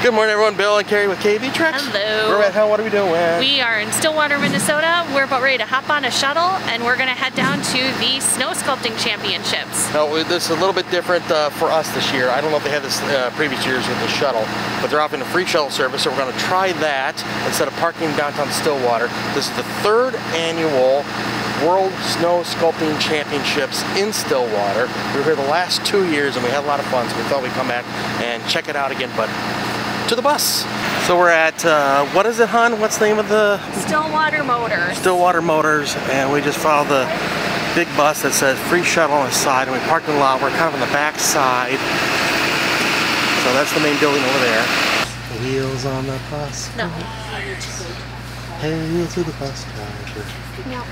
Good morning, everyone. Bill and Carrie with KB Treks. Hello. We're at home. What are we doing? We are in Stillwater, Minnesota. We're about ready to hop on a shuttle, and we're going to head down to the Snow Sculpting Championships. No, this is a little bit different for us this year. I don't know if they had this previous years with the shuttle, but they're offering a free shuttle service, so we're going to try that instead of parking downtown Stillwater. This is the 3rd annual World Snow Sculpting Championships in Stillwater. We were here the last 2 years and we had a lot of fun, so we thought we'd come back and check it out again, but to the bus. So we're at, what is it, hon? What's the name of the? Stillwater Motors. Stillwater Motors, and we just followed the big bus that says free shuttle on the side, and we parked in the lot. We're kind of on the back side. So that's the main building over there. Wheels on the bus. No. Hail to the bus driver. No.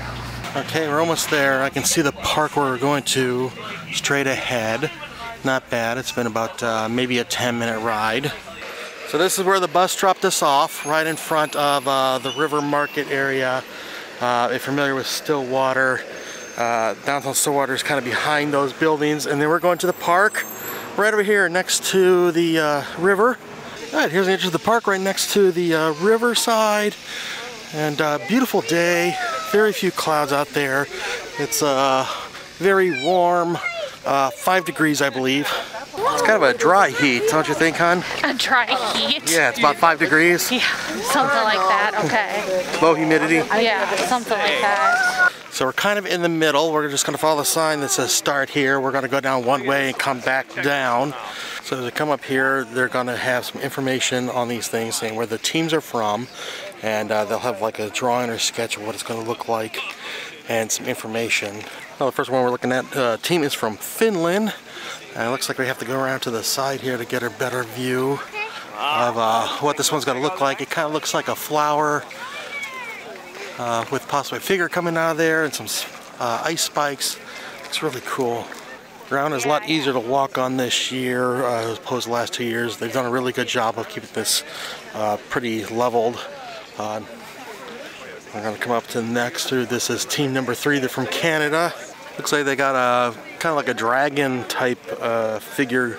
Okay, we're almost there. I can see the park where we're going to straight ahead. Not bad. It's been about maybe a 10-minute ride. So this is where the bus dropped us off, right in front of the River Market area. If you're familiar with Stillwater, downtown Stillwater is kind of behind those buildings. And then we're going to the park right over here next to the river. All right, here's the entrance of the park right next to the riverside. And beautiful day. Very few clouds out there. It's very warm, 5 degrees I believe. It's kind of a dry heat, don't you think, hon? A dry heat? Yeah, it's about 5 degrees. Yeah, something like that, okay. Low humidity. Yeah, something like that. So we're kind of in the middle. We're just going to follow the sign that says start here. We're going to go down one way and come back down. So as we come up here, they're going to have some information on these things saying where the teams are from. And they'll have like a drawing or sketch of what it's going to look like and some information. Well, the first one we're looking at, team is from Finland. And it looks like we have to go around to the side here to get a better view of what this one's going to look like. It kind of looks like a flower with possibly a figure coming out of there and some ice spikes. It's really cool. Ground is a lot easier to walk on this year as opposed to the last 2 years. They've done a really good job of keeping this pretty leveled. We're going to come up to the next. This is team number 3. They're from Canada. Looks like they got a kind of like a dragon type figure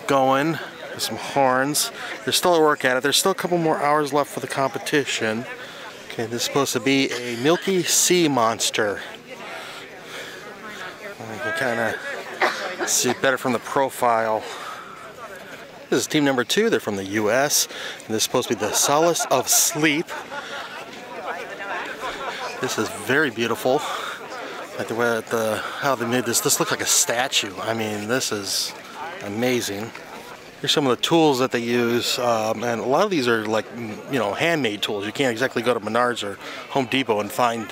going with some horns. They're still at work at it. There's still a couple more hours left for the competition. Okay, this is supposed to be a milky sea monster. You can kind of see it better from the profile. This is team number 2. They're from the US, and this is supposed to be the Solace of Sleep. This is very beautiful. Like the way how they made this. This looks like a statue. I mean, this is amazing. Here's some of the tools that they use, and a lot of these are like, you know, handmade tools. You can't exactly go to Menards or Home Depot and find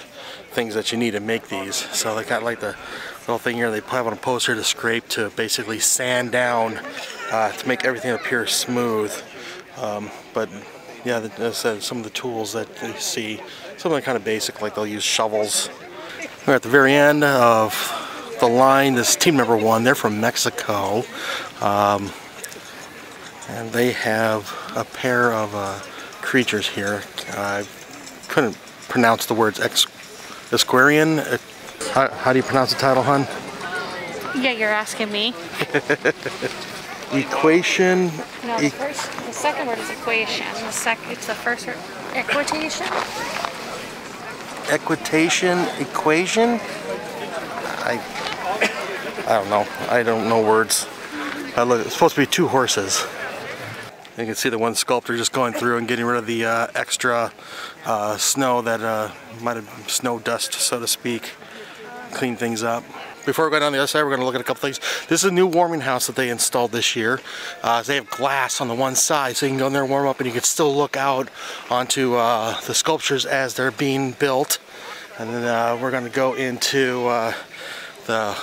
things that you need to make these. So they got like the little thing here they have on a poster to scrape to basically sand down to make everything appear smooth. But yeah, as I said, some of the tools that you see, some of them are kind of basic, like they'll use shovels. We're at the very end of the line. This is team number 1. They're from Mexico. And they have a pair of creatures here. I couldn't pronounce the words Esquarian. How do you pronounce the title, hon? Yeah, you're asking me. Equation. No, the second word is equation. It's the first word. Equitation? Equitation, equation? I don't know. I don't know words. Look, it's supposed to be 2 horses. You can see the one sculptor just going through and getting rid of the extra snow that might have snow dust, so to speak. Clean things up. Before we go down the other side, we're going to look at a couple things. This is a new warming house that they installed this year. They have glass on the one side, so you can go in there and warm up, and you can still look out onto the sculptures as they're being built. And then we're going to go into the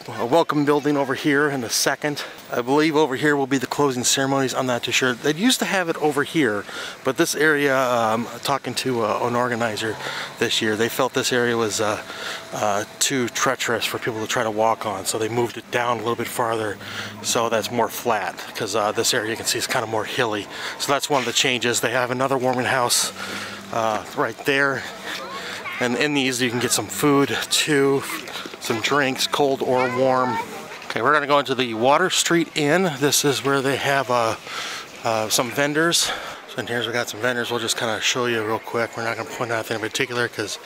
welcome building over here in a second. I believe over here will be the closing ceremonies. I'm not too sure. They used to have it over here, but this area, talking to an organizer this year, they felt this area was too treacherous for people to try to walk on, so they moved it down a little bit farther so that's more flat, because this area you can see is kind of more hilly. So that's one of the changes. They have another warming house right there, and in these you can get some food too, some drinks, cold or warm. Okay, we're going to go into the Water Street Inn. This is where they have some vendors. So in here we got some vendors. We'll just kind of show you real quick. We're not going to point out anything in particular because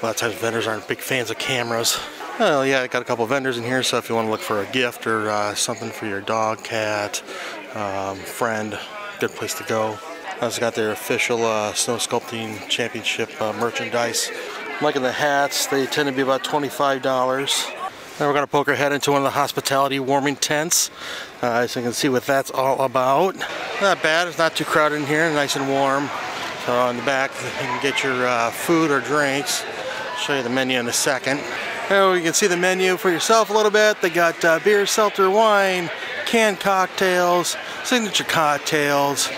a lot of times vendors aren't big fans of cameras. Well, yeah, I got a couple of vendors in here, so if you want to look for a gift or something for your dog, cat, friend, good place to go. I also got their official Snow Sculpting Championship merchandise. I'm liking the hats. They tend to be about $25. Now we're going to poke our head into one of the hospitality warming tents, so you can see what that's all about. Not bad. It's not too crowded in here. Nice and warm. So on the back, you can get your food or drinks. I'll show you the menu in a second. Now you can see the menu for yourself a little bit. They got beer, seltzer, wine, canned cocktails, signature cocktails,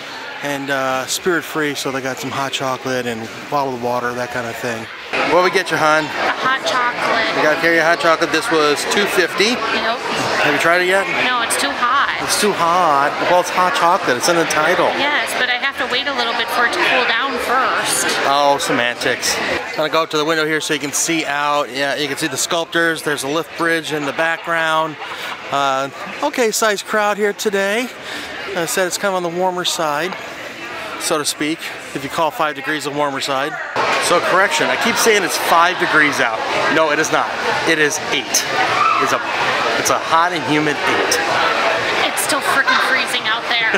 and spirit-free. So they got some hot chocolate and bottled water, that kind of thing. What we get you, hon? A hot chocolate. We got to carry a hot chocolate. This was $2.50. Nope. Have you tried it yet? No, it's too hot. It's too hot. Well, it's hot chocolate. It's in the title. Yes, but I have to wait a little bit for it to cool down first. Oh, semantics. I'm gonna go up to the window here so you can see out. Yeah, you can see the sculptors. There's a lift bridge in the background. Okay, sized crowd here today. I said it's kind of on the warmer side, so to speak, if you call 5 degrees the warmer side. So correction, I keep saying it's 5 degrees out. No, it is not. It is 8. It's a hot and humid 8. It's still freaking freezing out there.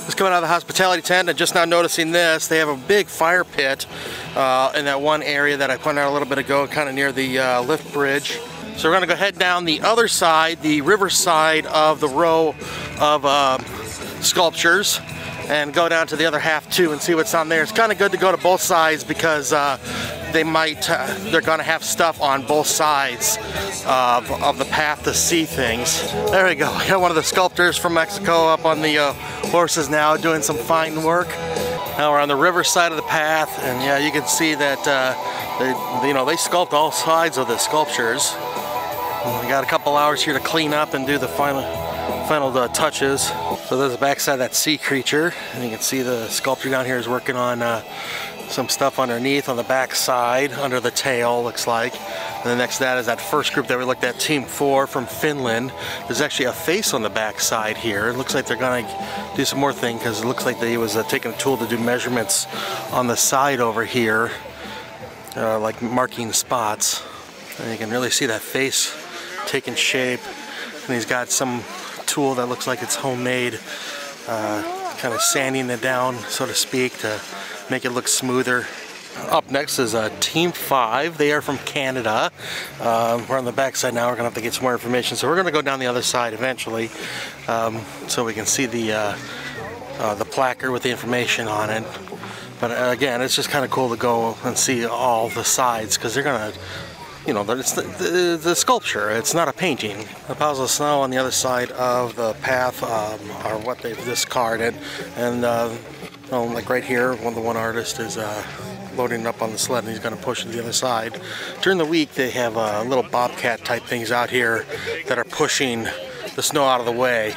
Just coming out of the hospitality tent and just now noticing this, they have a big fire pit in that one area that I pointed out a little bit ago, kind of near the lift bridge. So we're gonna go head down the other side, the river side of the row of sculptures, and go down to the other half too and see what's on there. It's kind of good to go to both sides because they're gonna have stuff on both sides of the path to see things. There we go. I got one of the sculptors from Mexico up on the horses now doing some fine work. Now we're on the river side of the path, and yeah, you can see that they sculpt all sides of the sculptures. We got a couple hours here to clean up and do the final touches. So there's the backside of that sea creature, and you can see the sculptor down here is working on some stuff underneath on the back side, under the tail, looks like. And then next to that is that first group that we looked at, Team 4 from Finland. There's actually a face on the back side here. It looks like they're gonna do some more thing because it looks like they was taking a tool to do measurements on the side over here, like marking spots. And you can really see that face taking shape. And he's got some tool that looks like it's homemade, kind of sanding it down, so to speak, to make it look smoother. Up next is Team 5. They are from Canada. We're on the back side now. We're gonna have to get some more information, so we're gonna go down the other side eventually, so we can see the placard with the information on it. But again, it's just kind of cool to go and see all the sides because they're gonna, you know, it's the sculpture. It's not a painting. The piles of snow on the other side of the path are what they've discarded, and like right here, the one artist is loading up on the sled and he's going to push it to the other side. During the week, they have little bobcat type things out here that are pushing the snow out of the way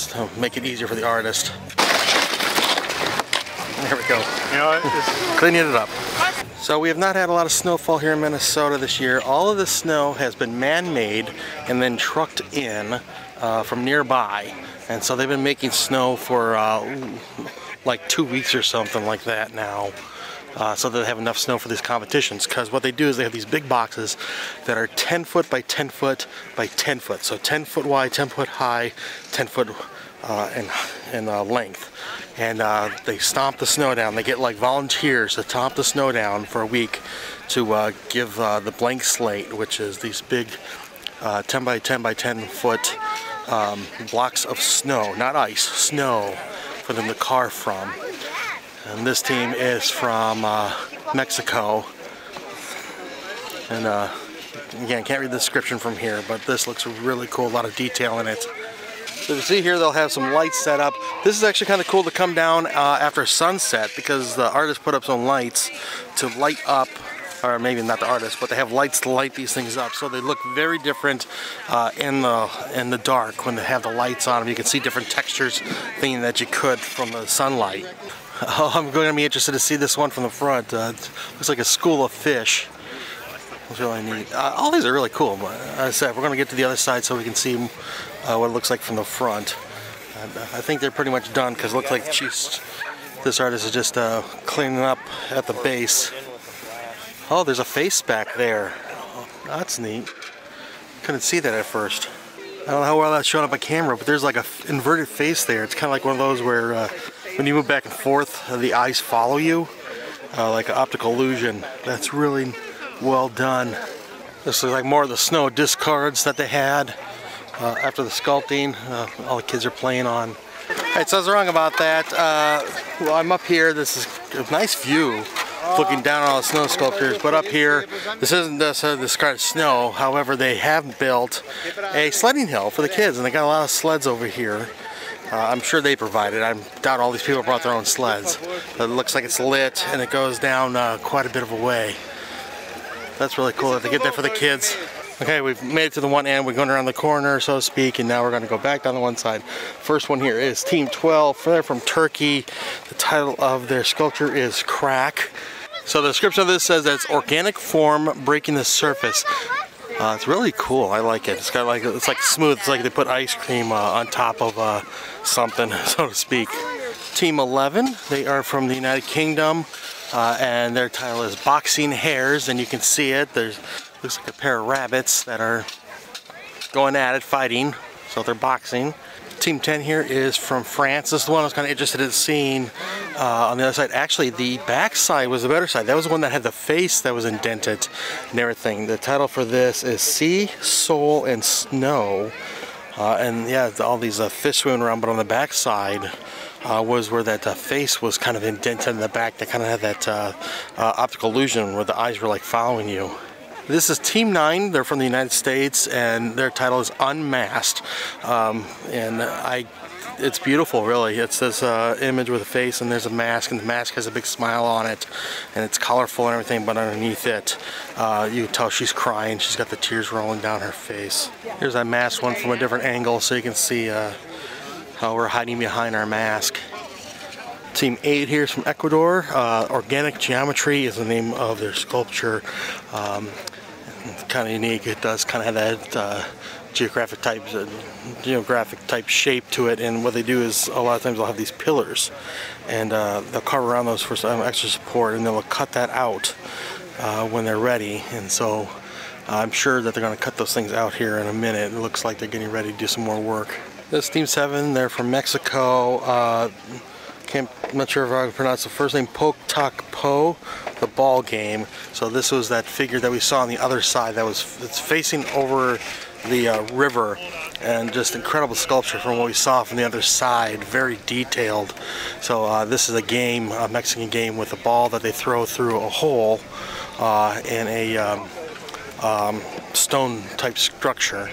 to make it easier for the artist. There we go. You know, just cleaning it up. So we have not had a lot of snowfall here in Minnesota this year. All of the snow has been man-made and then trucked in from nearby. And so they've been making snow for like 2 weeks or something like that now. So they have enough snow for these competitions, because what they do is they have these big boxes that are 10 foot by 10 foot by 10 foot. So 10 foot wide, 10 foot high, 10 foot in length. And they stomp the snow down. They get like volunteers to stomp the snow down for a week to give the blank slate, which is these big 10 by 10 by 10 foot blocks of snow, not ice, snow, for them to carve from. And this team is from Mexico. And again, can't read the description from here, but this looks really cool, a lot of detail in it. So you see here, they'll have some lights set up. This is actually kind of cool to come down after sunset, because the artist put up some lights to light up, or maybe not the artist, but they have lights to light these things up, so they look very different in the dark when they have the lights on them. You can see different textures than that you could from the sunlight. Oh, I'm going to be interested to see this one from the front. Looks like a school of fish. It's really neat. All these are really cool, but as I said, we're going to get to the other side so we can see what it looks like from the front. And, I think they're pretty much done because it looks like this artist is just cleaning up at the base. Oh, there's a face back there. Oh, that's neat. Couldn't see that at first. I don't know how well that's showing up on camera, but there's like a inverted face there. It's kind of like one of those where when you move back and forth, the eyes follow you, like an optical illusion. That's really well done. This is like more of the snow discards that they had after the sculpting. All the kids are playing on. Alright, so I was wrong about that. Well, I'm up here. This is a nice view, looking down on all the snow sculptures, but up here, this isn't this kind of snow. However, they have built a sledding hill for the kids, and they got a lot of sleds over here. I'm sure they provided. I doubt all these people brought their own sleds. But it looks like it's lit, and it goes down quite a bit of a way. That's really cool that they get there for the kids. Okay, we've made it to the one end. We're going around the corner, so to speak, and now we're going to go back down the one side. First one here is Team 12. They're from Turkey. The title of their sculpture is Crack. So the description of this says that it's organic form breaking the surface. It's really cool. I like it. It's got like, it's like smooth. It's like they put ice cream on top of something, so to speak. Team 11. They are from the United Kingdom, and their title is Boxing Hares, and you can see it. Looks like a pair of rabbits that are going at it, fighting. So they're boxing. Team 10 here is from France. This is the one I was kind of interested in seeing on the other side. Actually, the back side was the better side. That was the one that had the face that was indented and everything. The title for this is Sea, Soul, and Snow. And yeah, all these fish swimming around, but on the back side was where that face was kind of indented in the back. That kind of had that optical illusion where the eyes were like following you. This is Team 9. They're from the United States, and their title is Unmasked. It's beautiful, really. It's this image with a face, and there's a mask, and the mask has a big smile on it, and it's colorful and everything, but underneath it, you can tell she's crying. She's got the tears rolling down her face. Here's that masked one from a different angle, so you can see how we're hiding behind our mask. Team 8 here is from Ecuador. Organic Geometry is the name of their sculpture. It's kind of unique. It does kind of have that geographic type shape to it, and what they do is a lot of times they'll have these pillars, and they'll carve around those for some extra support, and they'll cut that out when they're ready. And so I'm sure that they're going to cut those things out here in a minute. It looks like they're getting ready to do some more work. This is Team 7. They're from Mexico. I'm not sure if I can pronounce the first name, Poke Tok Po, the ball game. So this was that figure that we saw on the other side it's facing over the river, and just incredible sculpture from what we saw from the other side, very detailed. So this is a game, a Mexican game with a ball that they throw through a hole in a stone type sculpture.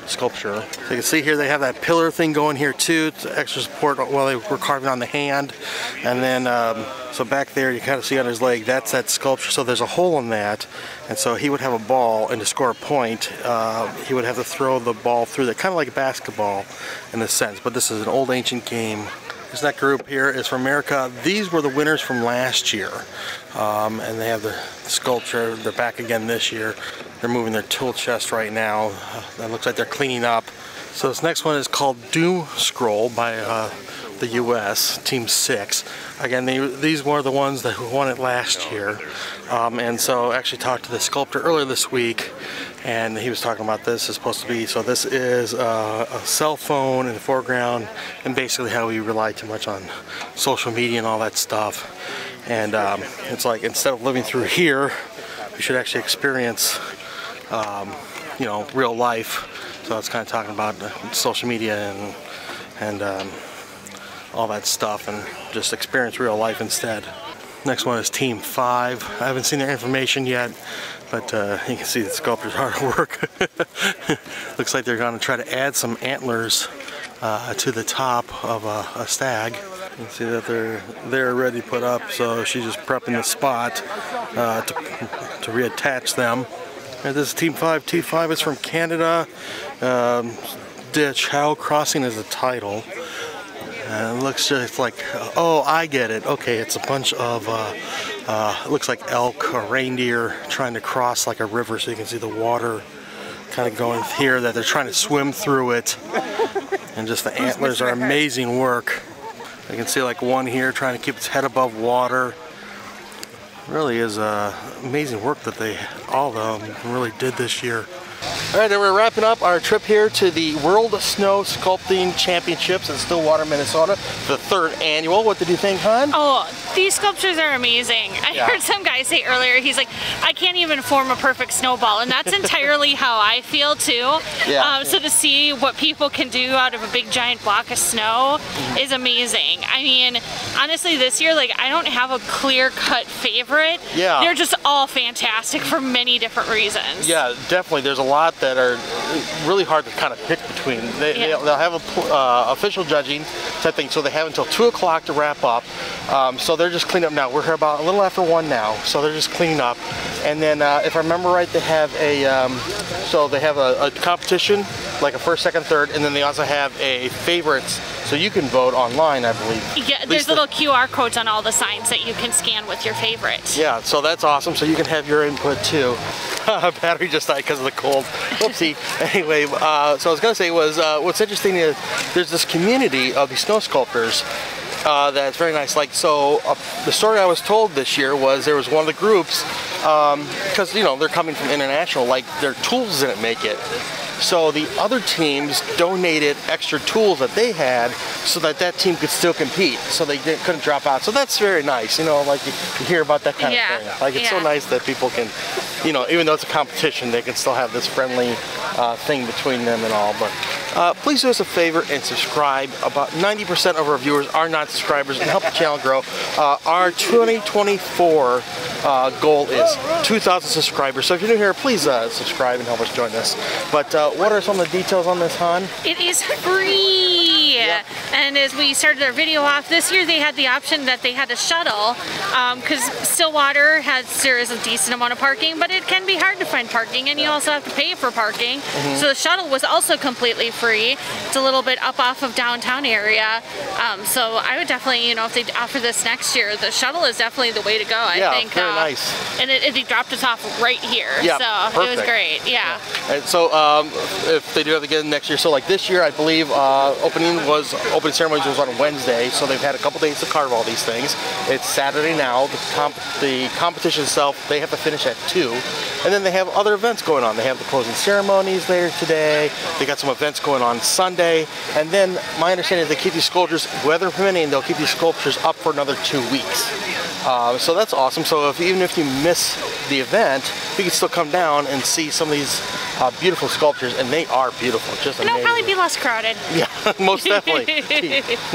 So you can see here they have that pillar thing going here too, to extra support while they were carving on the hand. And then so back there you kind of see on his leg, that's that sculpture. So there's a hole in that, and so he would have a ball, and to score a point he would have to throw the ball through that, kind of like a basketball in a sense, but this is an old ancient game. This next group here is from America. These were the winners from last year, and they have the sculpture. They're back again this year. They're moving their tool chest right now. That looks like they're cleaning up. So this next one is called Doom Scroll by the US, Team 6. Again, these were the ones that won it last year. And so I actually talked to the sculptor earlier this week, and he was talking about this is supposed to be, so this is a cell phone in the foreground, and basically how we rely too much on social media and all that stuff. And it's like, instead of living through here, we should actually experience you know, real life. So it's kind of talking about social media and all that stuff, and just experience real life instead. Next one is Team 5. I haven't seen their information yet, but you can see the sculptor's hard work. Looks like they're going to try to add some antlers to the top of a stag. You can see that they're ready to put up, so she's just prepping the spot to reattach them. And this is Team 5. Team 5 is from Canada. The Child Crossing is the title. And it looks just like, oh, I get it. Okay, it's a bunch of, it looks like elk or reindeer trying to cross like a river, so you can see the water kind of going here, that they're trying to swim through it. And just the antlers are amazing work. You can see like one here trying to keep its head above water. Really is amazing work that all of them really did this year. All right, and we're wrapping up our trip here to the World Snow Sculpting Championships in Stillwater, Minnesota, the 3rd annual. What did you think, hon? Oh, these sculptures are amazing. I heard some guy say earlier, he's like, I can't even form a perfect snowball, and that's entirely how I feel too. Yeah. So to see what people can do out of a big giant block of snow is amazing. I mean, honestly, this year, like, I don't have a clear-cut favorite. Yeah. They're just all fantastic for many different reasons. Yeah, definitely. There's a lot that are really hard to kind of pick between. They'll have a official judging type thing, so they have until 2 o'clock to wrap up. So they're just cleaning up now. We're here about a little after 1 now, so they're just cleaning up. And then, if I remember right, they have a competition, like a 1st, 2nd, 3rd, and then they also have a favorites, so you can vote online, I believe. Yeah, there's little QR codes on all the signs that you can scan with your favorite. Yeah, so that's awesome. So you can have your input too. Battery just died because of the cold. Whoopsie. Anyway, so I was going to say was what's interesting is there's this community of these snow sculptors that's very nice. Like, so the story I was told this year was there was one of the groups, because you know they're coming from international, like their tools didn't make it. So the other teams donated extra tools that they had so that team could still compete, so they couldn't drop out. So that's very nice, you know, like you hear about that kind of thing. Like it's so nice that people can, you know, even though it's a competition, they can still have this friendly thing between them and all. But please do us a favor and subscribe. About 90% of our viewers are not subscribers, and help the channel grow. Our 2024 goal is 2,000 subscribers. So if you're new here, please subscribe and help us join this. But what are some of the details on this, hon? It is free. Yep. And as we started our video off this year, they had the option that they had a shuttle, because Stillwater there is a decent amount of parking, but it can be hard to find parking, and you also have to pay for parking. So the shuttle was also completely free. It's a little bit up off of downtown area. So I would definitely, you know, if they offer this next year, the shuttle is definitely the way to go. I think. Very nice. And it dropped us off right here. Yeah, so perfect. It was great. Yeah. And so if they do have to get in next year, so like this year, I believe opening ceremonies was on Wednesday, so they've had a couple days to carve all these things. It's Saturday now. The competition itself, they have to finish at 2, and then they have other events going on. They have the closing ceremonies later today. They got some events going on Sunday, and then my understanding is they keep these sculptures, weather permitting, they'll keep these sculptures up for another 2 weeks. So that's awesome. So even if you miss the event, you can still come down and see some of these beautiful sculptures, and they are beautiful, just amazing. It'll probably be less crowded. Yeah, most definitely.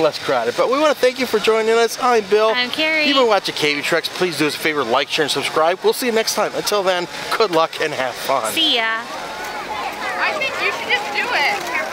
Less crowded. But we want to thank you for joining us. I'm Bill. I'm Carrie. You've been watching KB Treks. Please do us a favor, like, share, and subscribe. We'll see you next time. Until then, good luck and have fun. See ya. I think you should just do it.